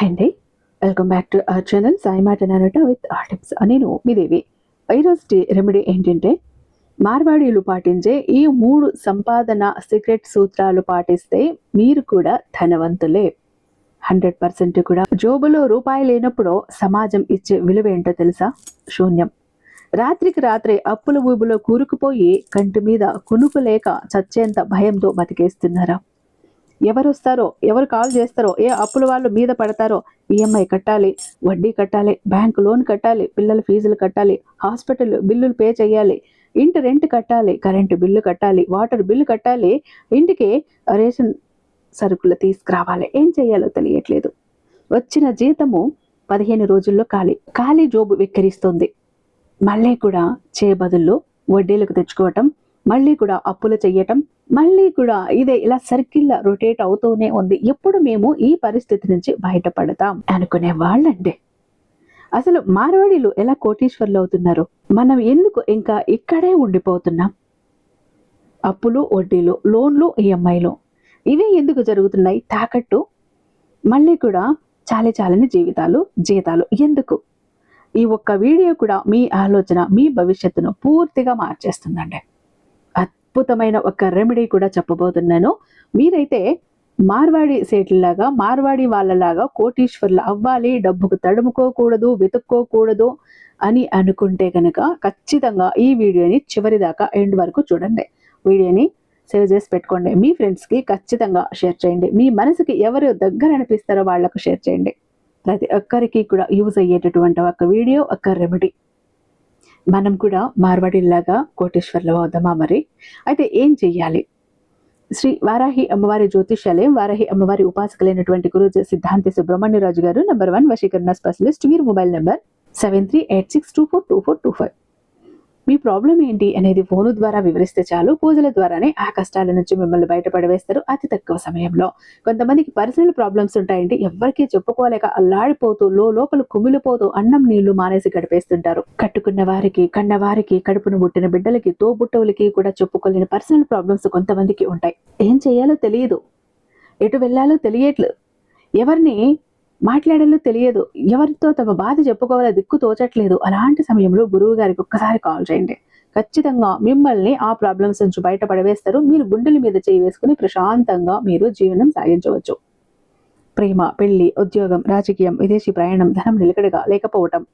Hi అండి, welcome back to our channel Sai మాట నానట with tips. నేను మీ దేవి. ఈరోజు రెమెడీ ఏంటంటే, మార్వాడీలు పాటించే ఈ 3 సంపాదన సీక్రెట్ సూత్రాలు పాటిస్తే మీరు కూడా ధనవంతులే. 100% కూడా. జోబులో రూపాయి లేనప్పుడు సమాజం ఇచ్చే విలువ ఏంటో తెలుసా? శూన్యం. రాత్రికి రాత్రే అప్పుల ఊబులో కూరుకుపోయి కంటి మీద కునుకు లేక చచ్చేంత భయంతో బతికేస్తున్నారా? ఎవరు వస్తారో, ఎవరు కాల్ చేస్తారో, ఏ అప్పుల వాళ్ళు మీద పడతారో, ఈఎంఐ కట్టాలి, వడ్డీ కట్టాలి, బ్యాంక్ లోన్ కట్టాలి, పిల్లల ఫీజులు కట్టాలి, హాస్పిటల్ బిల్లులు పే చేయాలి, ఇంటి రెంట్ కట్టాలి, కరెంటు బిల్లు కట్టాలి, వాటర్ బిల్లు కట్టాలి, ఇంటికి రేషన్ సరుకులు తీసుకురావాలి. ఏం చేయాలో తెలియట్లేదు. వచ్చిన జీతము 15 రోజుల్లో ఖాళీ జోబు వెక్కిరిస్తుంది. మళ్ళీ కూడా బదులు వడ్డీలకు తెచ్చుకోవటం, మళ్ళీ కూడా అప్పులు చెయ్యటం, మళ్ళీ కూడా ఇదే ఇలా సర్కిల్ రొటేట్ అవుతూనే ఉంది. ఎప్పుడు మేము ఈ పరిస్థితి నుంచి బయటపడతాం అనుకునే వాళ్ళండి. అసలు మార్వాడీలు ఎలా కోటీశ్వర్లు అవుతున్నారు? మనం ఎందుకు ఇంకా ఇక్కడే ఉండిపోతున్నాం? అప్పులు, వడ్డీలు, లోన్లు, ఈఎంఐలు ఇవే ఎందుకు జరుగుతున్నాయి? తాకట్టు, మళ్ళీ కూడా చాలని జీతాలు ఎందుకు? ఈ ఒక్క వీడియో కూడా మీ ఆలోచన, మీ భవిష్యత్తును పూర్తిగా మార్చేస్తుందండి. అద్భుతమైన ఒక రెమెడీ కూడా చెప్పబోతున్నాను. మీరైతే మార్వాడి సేట్లలాగా, మార్వాడి వాళ్ళలాగా కోటీశ్వర్లు అవ్వాలి, డబ్బుకు తడుముకోకూడదు, వెతుక్కోకూడదు అని అనుకుంటే కనుక ఖచ్చితంగా ఈ వీడియోని చివరి దాకా ఎండ్ వరకు చూడండి. వీడియోని సేవ్ చేసి పెట్టుకోండి. మీ ఫ్రెండ్స్కి ఖచ్చితంగా షేర్ చేయండి. మీ మనసుకి ఎవరు దగ్గర అనిపిస్తారో వాళ్లకు షేర్ చేయండి. ప్రతి ఒక్కరికి కూడా యూజ్ అయ్యేటటువంటి ఒక వీడియో, ఒక రెమెడీ. మనం కూడా మార్వాడిలాగా కోటీశ్వర్లు అవుదామా? మరి అయితే ఏం చెయ్యాలి? శ్రీ వారాహి అమ్మవారి జ్యోతిష్యాలయం, వారాహి అమ్మవారి ఉపాసకులైనటువంటి గురుజీ సిద్ధాంతి సుబ్రహ్మణ్యరాజు గారు, నంబర్ 1 వశీకరణ స్పెషలిస్ట్. వీరి మొబైల్ నెంబర్ 7386242424. మీ ప్రాబ్లం ఏంటి అనేది ఫోను ద్వారా వివరిస్తే చాలు. పూజల ద్వారానే ఆ కష్టాల నుంచి మిమ్మల్ని బయటపడవేస్తారు అతి తక్కువ సమయంలో. కొంతమందికి పర్సనల్ ప్రాబ్లమ్స్ ఉంటాయండి. ఎవరికీ చెప్పుకోలేక అల్లాడిపోతూ లోపల కుమిలిపోతూ అన్నం నీళ్లు మానేసి గడిపేస్తుంటారు. కట్టుకున్న వారికి, కన్న వారికి, కడుపును పుట్టిన బిడ్డలకి, తోబుట్టవులకి కూడా చెప్పుకోలేని పర్సనల్ ప్రాబ్లమ్స్ కొంతమందికి ఉంటాయి. ఏం చేయాలో తెలియదు, ఎటు వెళ్ళాలో తెలియట్లేదు, ఎవరిని మాట్లాడాలో తెలియదు, ఎవరితో తమ బాధ చెప్పుకోవాలో దిక్కు తోచట్లేదు. అలాంటి సమయంలో గురువు గారికి ఒక్కసారి కాల్ చేయండి. ఖచ్చితంగా మిమ్మల్ని ఆ ప్రాబ్లమ్స్ నుంచి బయటపడవేస్తారు. మీరు గుండెల మీద చేయి వేసుకుని ప్రశాంతంగా మీరు జీవనం సాగించవచ్చు. ప్రేమ, పెళ్లి, ఉద్యోగం, రాజకీయం, విదేశీ ప్రయాణం, ధనం నిలకడగా లేకపోవటం,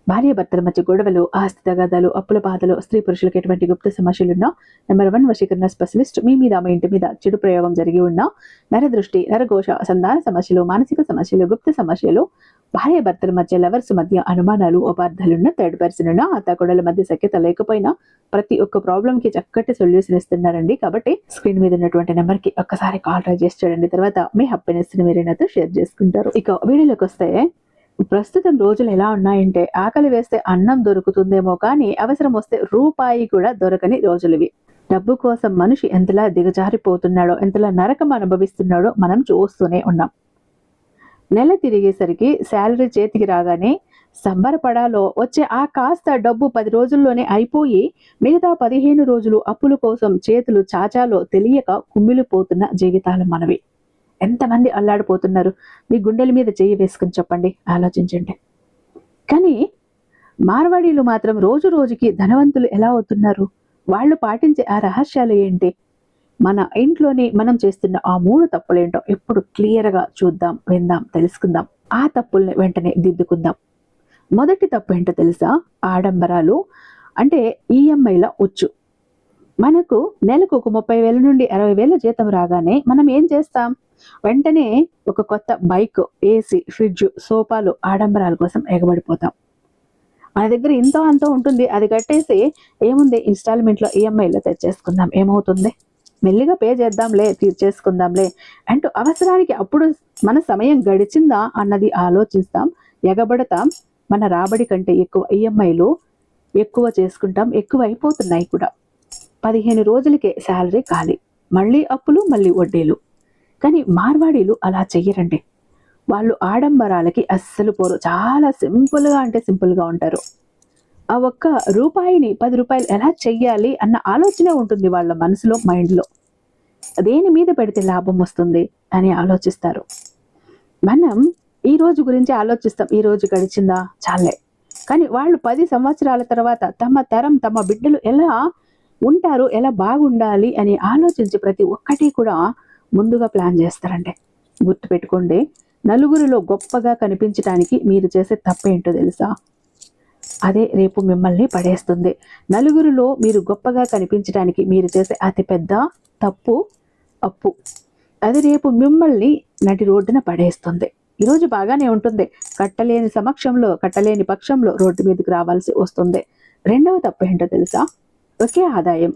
భార్యాభర్తల మధ్య గొడవలు, ఆస్తి తగాదాలు, అప్పుల బాధలు, స్త్రీ పురుషులకు ఎటువంటి గుప్త సమస్యలున్నా నంబర్ 1 వశీకరణ స్పెషలిస్ట్. మీ మీద, మీ ఇంటి మీద చెడు ప్రయోగం జరిగి ఉన్నా, నరదృష్టి, నరఘోష, సంతాన సమస్యలు, మానసిక సమస్యలు, గుప్త సమస్యలు, భార్యాభర్తల మధ్య, లవర్స్ మధ్య అనుమానాలు, అపార్థాలున్న, థర్డ్ పర్సన్ ఉన్న, అత్తకోడల మధ్య సఖ్యత లేకపోయినా ప్రతి ఒక్క ప్రాబ్లం కి చక్కటి సొల్యూషన్ ఇస్తున్నారండి. కాబట్టి స్క్రీన్ మీద ఉన్నటువంటి నెంబర్ కి ఒక్కసారి కాల్ ట్రై చేసి చూడండి. తర్వాత మీ హ్యాపీనెస్ ని మీరు నాతో షేర్ చేసుకుంటారు. ఇక వీడియోలోకి వస్తే, ప్రస్తుతం రోజులు ఎలా ఉన్నాయంటే, ఆకలి వేస్తే అన్నం దొరుకుతుందేమో కానీ అవసరం వస్తే రూపాయి కూడా దొరకని రోజులివి. డబ్బు కోసం మనిషి ఎంతలా దిగజారిపోతున్నాడో, ఎంతలా నరకం అనుభవిస్తున్నాడో మనం చూస్తూనే ఉన్నాం. నెల తిరిగేసరికి శాలరీ చేతికి రాగానే సంబరపడాలో వచ్చే ఆ కాస్త డబ్బు 10 రోజుల్లోనే అయిపోయి మిగతా 15 రోజులు అప్పుల కోసం చేతులు చాచాలో తెలియక కుమ్మిలిపోతున్న జీవితాలు మనవి. ఎంతమంది అల్లాడిపోతున్నారు? మీ గుండెల మీద చేయి వేసుకుని చెప్పండి, ఆలోచించండి. కానీ మార్వాడీలు మాత్రం రోజు రోజుకి ధనవంతులు ఎలా అవుతున్నారు? వాళ్ళు పాటించే ఆ రహస్యాలు ఏంటి? మన ఇంట్లోనే మనం చేస్తున్న ఆ 3 తప్పులేంటో ఇప్పుడు క్లియర్గా చూద్దాం, విందాం, తెలుసుకుందాం. ఆ తప్పుల్ని వెంటనే దిద్దుకుందాం. మొదటి తప్పు ఏంటో తెలుసా? ఆడంబరాలు, అంటే ఈఎంఐల ఉచ్చు. మనకు నెలకు ఒక 30,000 నుండి 60,000 జీతం రాగానే మనం ఏం చేస్తాం? వెంటనే ఒక కొత్త బైక్, ఏసీ, ఫ్రిడ్జ్, సోఫాలు, ఆడంబరాల కోసం ఎగబడిపోతాం. మన దగ్గర ఇంతో అంతో ఉంటుంది, అది కట్టేసి ఏముంది ఇన్స్టాల్మెంట్లో ఈఎంఐలో తెచ్చేసుకుందాం, ఏమవుతుంది, మెల్లిగా పే చేద్దాంలే, తీర్చేసుకుందాంలే అంటూ అవసరానికి అప్పుడు మన సమయం గడిచిందా అన్నది ఆలోచిస్తాం, ఎగబడతాం. మన రాబడి కంటే ఎక్కువ ఈఎంఐలు ఎక్కువ చేసుకుంటాం, ఎక్కువ అయిపోతున్నాయి కూడా. 15 రోజులకే శాలరీ ఖాళీ, మళ్ళీ అప్పులు, మళ్ళీ వడ్డీలు. కానీ మార్వాడీలు అలా చెయ్యరండి. వాళ్ళు ఆడంబరాలకి అస్సలు పోరు. చాలా సింపుల్గా, అంటే సింపుల్గా ఉంటారు. ఆ ఒక్క రూపాయిని 10 రూపాయలు ఎలా చెయ్యాలి అన్న ఆలోచనే ఉంటుంది వాళ్ళ మనసులో, మైండ్లో. దేని మీద పెడితే లాభం వస్తుంది అని ఆలోచిస్తారు. మనం ఈ రోజు గురించి ఆలోచిస్తాం, ఈ రోజు గడిచిందా చాలే. కానీ వాళ్ళు 10 సంవత్సరాల తర్వాత తమ తరం, తమ బిడ్డలు ఎలా ఉంటారు, ఎలా బాగుండాలి అని ఆలోచించి ప్రతి ఒక్కటి కూడా ముందుగా ప్లాన్ చేస్తారండి. గుర్తుపెట్టుకోండి, నలుగురిలో గొప్పగా కనిపించడానికి మీరు చేసే తప్పేంటో తెలుసా? అదే రేపు మిమ్మల్ని పడేస్తుంది. నలుగురిలో మీరు గొప్పగా కనిపించడానికి మీరు చేసే అతిపెద్ద తప్పు, అప్పు, అది రేపు మిమ్మల్ని నడి రోడ్డున పడేస్తుంది. ఈరోజు బాగానే ఉంటుంది, కట్టలేని పక్షంలో రోడ్డు మీదకి రావాల్సి వస్తుంది. రెండవ తప్పు ఏంటో తెలుసా? ఒకే ఆదాయం,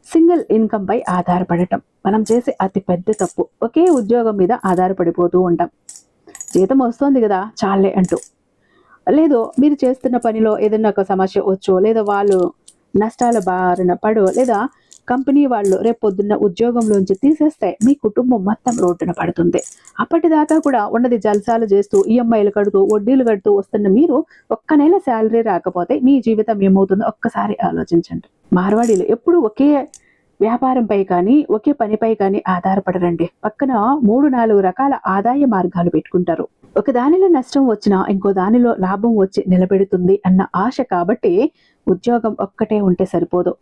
సింగిల్ ఇన్కమ్ పై ఆధారపడటం మనం చేసే అతి పెద్ద తప్పు. ఒకే ఉద్యోగం మీద ఆధారపడిపోతూ ఉంటాం. జీతం వస్తుంది కదా చాలే అంటూ, లేదో మీరు చేస్తున్న పనిలో ఏదైనా ఒక సమస్య వచ్చో, లేదా వాళ్ళు నష్టాల బారిన పడో, లేదా కంపెనీ వాళ్ళు రేపు పొద్దున్న ఉద్యోగంలోంచి తీసేస్తే మీ కుటుంబం మొత్తం రోడ్డున పడుతుంది. అప్పటిదాకా కూడా ఉన్నది జల్సాలు చేస్తూ, ఈఎంఐలు కడుతూ, వడ్డీలు కడుతూ వస్తున్న మీరు ఒక్క నెల శాలరీ రాకపోతే మీ జీవితం ఏమవుతుందో ఒక్కసారి ఆలోచించండి. మార్వాడీలు ఎప్పుడు ఒకే వ్యాపారంపై కానీ ఒకే పనిపై కానీ ఆధారపడరండి. పక్కన 3-4 రకాల ఆదాయ మార్గాలు పెట్టుకుంటారు. ఒక దానిలో నష్టం వచ్చినా ఇంకో దానిలో లాభం వచ్చి నిలబెడుతుంది అన్న ఆశ. కాబట్టి ఉద్యోగం ఒక్కటే ఉంటే సరిపోదు.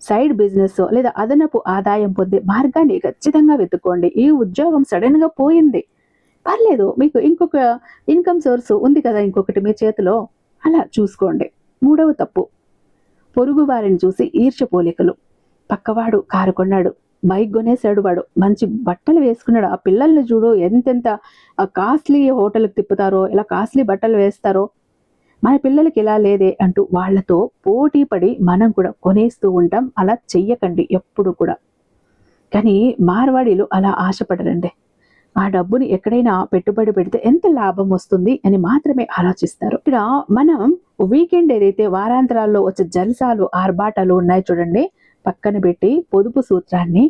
సైడ్ బిజినెస్ లేదా అదనపు ఆదాయం పొందే మార్గాన్ని ఖచ్చితంగా వెతుక్కోండి. ఈ ఉద్యోగం సడన్ గా పోయింది, పర్లేదు, మీకు ఇంకొక ఇన్కమ్ సోర్స్ ఉంది కదా ఇంకొకటి మీ చేతిలో, అలా చూసుకోండి. మూడవ తప్పు, పొరుగు వారిని చూసి ఈర్ష్య పోలికలు. పక్కవాడు కారు కొన్నాడు, బైక్ కొనేసాడు, వాడు మంచి బట్టలు వేసుకున్నాడు, ఆ పిల్లల్ని చూడు ఎంతెంత కాస్ట్లీ హోటల్కి తిప్పుతారో, ఇలా కాస్ట్లీ బట్టలు వేస్తారో, మన పిల్లలకి ఇలా లేదే అంటూ వాళ్లతో పోటీ పడి మనం కూడా కొనేస్తూ ఉంటాం. అలా చెయ్యకండి ఎప్పుడు కూడా. కానీ మార్వాడీలు అలా ఆశపడరండి. ఆ డబ్బుని ఎక్కడైనా పెట్టుబడి పెడితే ఎంత లాభం వస్తుంది అని మాత్రమే ఆలోచిస్తారు. ఇక్కడ మనం వీకెండ్ ఏదైతే వారాంతరాల్లో వచ్చే జల్సాలు, ఆర్భాటాలు ఉన్నాయి చూడండి, పక్కన పెట్టి పొదుపు సూత్రాన్ని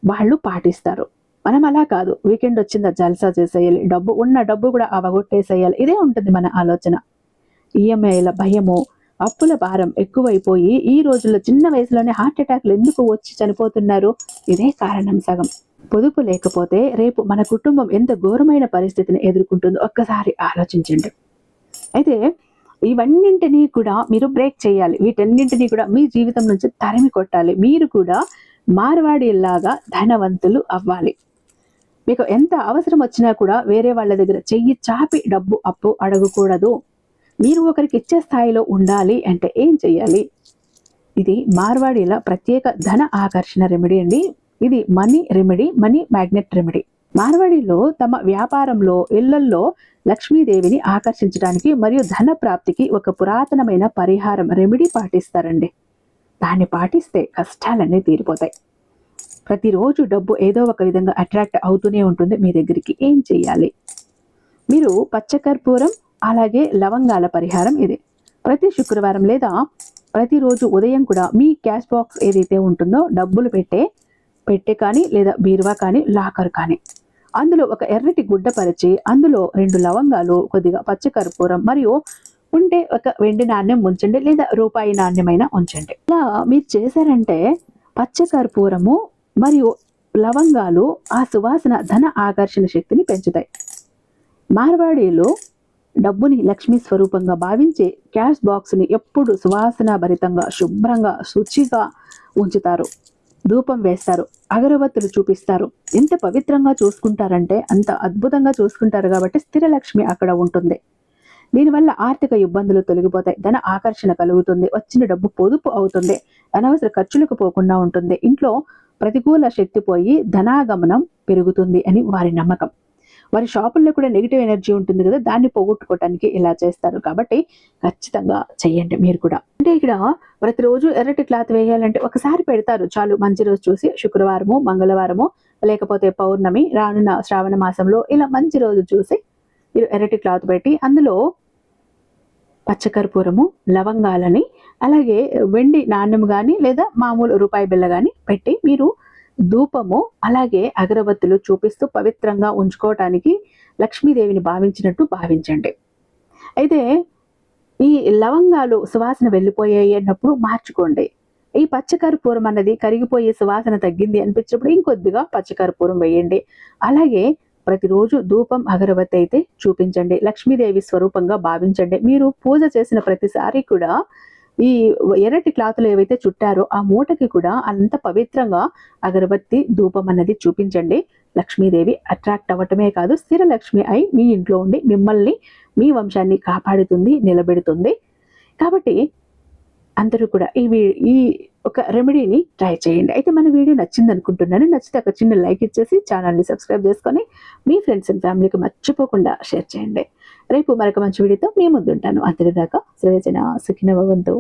వాళ్ళు పాటిస్తారు. మనం అలా కాదు, వీకెండ్ వచ్చిందా జల్సా చేసేయాలి, ఉన్న డబ్బు కూడా అవగొట్టేసేయాలి, ఇదే ఉంటుంది మన ఆలోచన. ఈఎంఐల భయము, అప్పుల భారం ఎక్కువైపోయి ఈ రోజుల్లో చిన్న వయసులోనే హార్ట్ అటాక్లు ఎందుకు వచ్చి చనిపోతున్నారు? ఇదే కారణం సగం. పొదుపు లేకపోతే రేపు మన కుటుంబం ఎంత ఘోరమైన పరిస్థితిని ఎదుర్కొంటుందో ఒక్కసారి ఆలోచించండి. అయితే ఇవన్నింటినీ కూడా మీరు బ్రేక్ చేయాలి. వీటన్నింటినీ కూడా మీ జీవితం నుంచి తరిమి కొట్టాలి. మీరు కూడా మార్వాడిలాగా ధనవంతులు అవ్వాలి. మీకు ఎంత అవసరం వచ్చినా కూడా వేరే వాళ్ళ దగ్గర చెయ్యి చాపి డబ్బు అప్పు అడగకూడదు. మీరు ఒకరికి ఇచ్చే స్థాయిలో ఉండాలి అంటే ఏం చెయ్యాలి? ఇది మార్వాడీల ప్రత్యేక ధన ఆకర్షణ రెమెడీ అండి. ఇది money remedy, money magnet remedy. మార్వాడీలో తమ వ్యాపారంలో, ఇళ్లల్లో లక్ష్మీదేవిని ఆకర్షించడానికి మరియు ధన ప్రాప్తికి ఒక పురాతనమైన పరిహారం రెమెడీ పాటిస్తారండి. దాన్ని పాటిస్తే కష్టాలన్నీ తీరిపోతాయి. ప్రతిరోజు డబ్బు ఏదో ఒక విధంగా అట్రాక్ట్ అవుతూనే ఉంటుంది మీ దగ్గరికి. ఏం చెయ్యాలి? మీరు పచ్చకర్పూరం అలాగే లవంగాల పరిహారం ఇది. ప్రతి శుక్రవారం లేదా ప్రతిరోజు ఉదయం కూడా మీ క్యాష్ బాక్స్ ఏదైతే ఉంటుందో, డబ్బులు పెట్టే కానీ లేదా బీరువా కానీ లాకర్ కానీ, అందులో ఒక ఎర్రటి గుడ్డ పరిచి అందులో 2 లవంగాలు, కొద్దిగా పచ్చకర్పూరం మరియు ఉంటే ఒక వెండి నాణ్యం ఉంచండి, లేదా రూపాయి నాణ్యమైన ఉంచండి. ఇలా మీరు చేశారంటే పచ్చకర్పూరము మరియు లవంగాలు ఆ సువాసన ధన ఆకర్షణ శక్తిని పెంచుతాయి. మార్వాడీలు డబ్బుని లక్ష్మీ స్వరూపంగా భావించి క్యాష్ బాక్స్ని ఎప్పుడు సువాసన భరితంగా, శుభ్రంగా, శుచిగా ఉంచుతారు. ధూపం వేస్తారు, అగరబత్తులు చూపిస్తారు. ఎంత పవిత్రంగా చూసుకుంటారంటే అంత అద్భుతంగా చూసుకుంటారు. కాబట్టి స్థిర లక్ష్మి అక్కడ ఉంటుంది. దీనివల్ల ఆర్థిక ఇబ్బందులు తొలగిపోతాయి, ధన ఆకర్షణ కలుగుతుంది, వచ్చిన డబ్బు పొదుపు అవుతుంది, అనవసర ఖర్చులకు పోకుండా ఉంటుంది, ఇంట్లో ప్రతికూల శక్తి పోయి ధనాగమనం పెరుగుతుంది అని వారి నమ్మకం. వారి షాపుల్లో కూడా నెగిటివ్ ఎనర్జీ ఉంటుంది కదా, దాన్ని పోగొట్టుకోవటానికి ఇలా చేస్తారు. కాబట్టి ఖచ్చితంగా చెయ్యండి మీరు కూడా. అంటే ఇక్కడ ప్రతిరోజు ఎర్రటి క్లాత్ వేయాలంటే ఒకసారి పెడతారు చాలు, మంచి రోజు చూసి, శుక్రవారము, మంగళవారము, లేకపోతే పౌర్ణమి, రానున్న శ్రావణ మాసంలో ఇలా మంచి రోజు చూసి మీరు ఎర్రటి క్లాత్ పెట్టి అందులో పచ్చకర్పూరము, లవంగాలని, అలాగే వెండి నాణ్యం కానీ లేదా మామూలు రూపాయి బిళ్ళ కానీ పెట్టి మీరు ధూపము అలాగే అగరబత్తులు చూపిస్తూ పవిత్రంగా ఉంచుకోవటానికి లక్ష్మీదేవిని భావించినట్టు భావించండి. అయితే ఈ లవంగాలు సువాసన వెళ్ళిపోయాయి అన్నప్పుడు మార్చుకోండి. ఈ పచ్చకర్పూరం అన్నది కరిగిపోయే సువాసన తగ్గింది అనిపించినప్పుడు ఇంకొద్దిగా పచ్చకర్పూరం వేయండి. అలాగే ప్రతిరోజు ధూపం అగరబత్తి అయితే చూపించండి. లక్ష్మీదేవి స్వరూపంగా భావించండి. మీరు పూజ చేసిన ప్రతిసారి కూడా ఈ ఎర్రటి క్లాతులు ఏవైతే చుట్టారో ఆ మూటకి కూడా అంత పవిత్రంగా అగరబత్తి ధూపం అన్నది చూపించండి. లక్ష్మీదేవి అట్రాక్ట్ అవ్వటమే కాదు, స్థిర లక్ష్మి అయి మీ ఇంట్లో ఉండి మిమ్మల్ని, మీ వంశాన్ని కాపాడుతుంది, నిలబెడుతుంది. కాబట్టి అందరూ కూడా ఈ ఒక రెమెడీని ట్రై చేయండి. అయితే మన వీడియో నచ్చింది అనుకుంటున్నాను. నచ్చితే ఒక చిన్న లైక్ ఇచ్చేసి ఛానల్ని సబ్స్క్రైబ్ చేసుకొని మీ ఫ్రెండ్స్ అండ్ ఫ్యామిలీకి మర్చిపోకుండా షేర్ చేయండి. రేపు మరొక మంచి వీడియోతో మీ ముందుంటాను. అంతటిదాకా సర్వేజన సుఖినో భవంతు.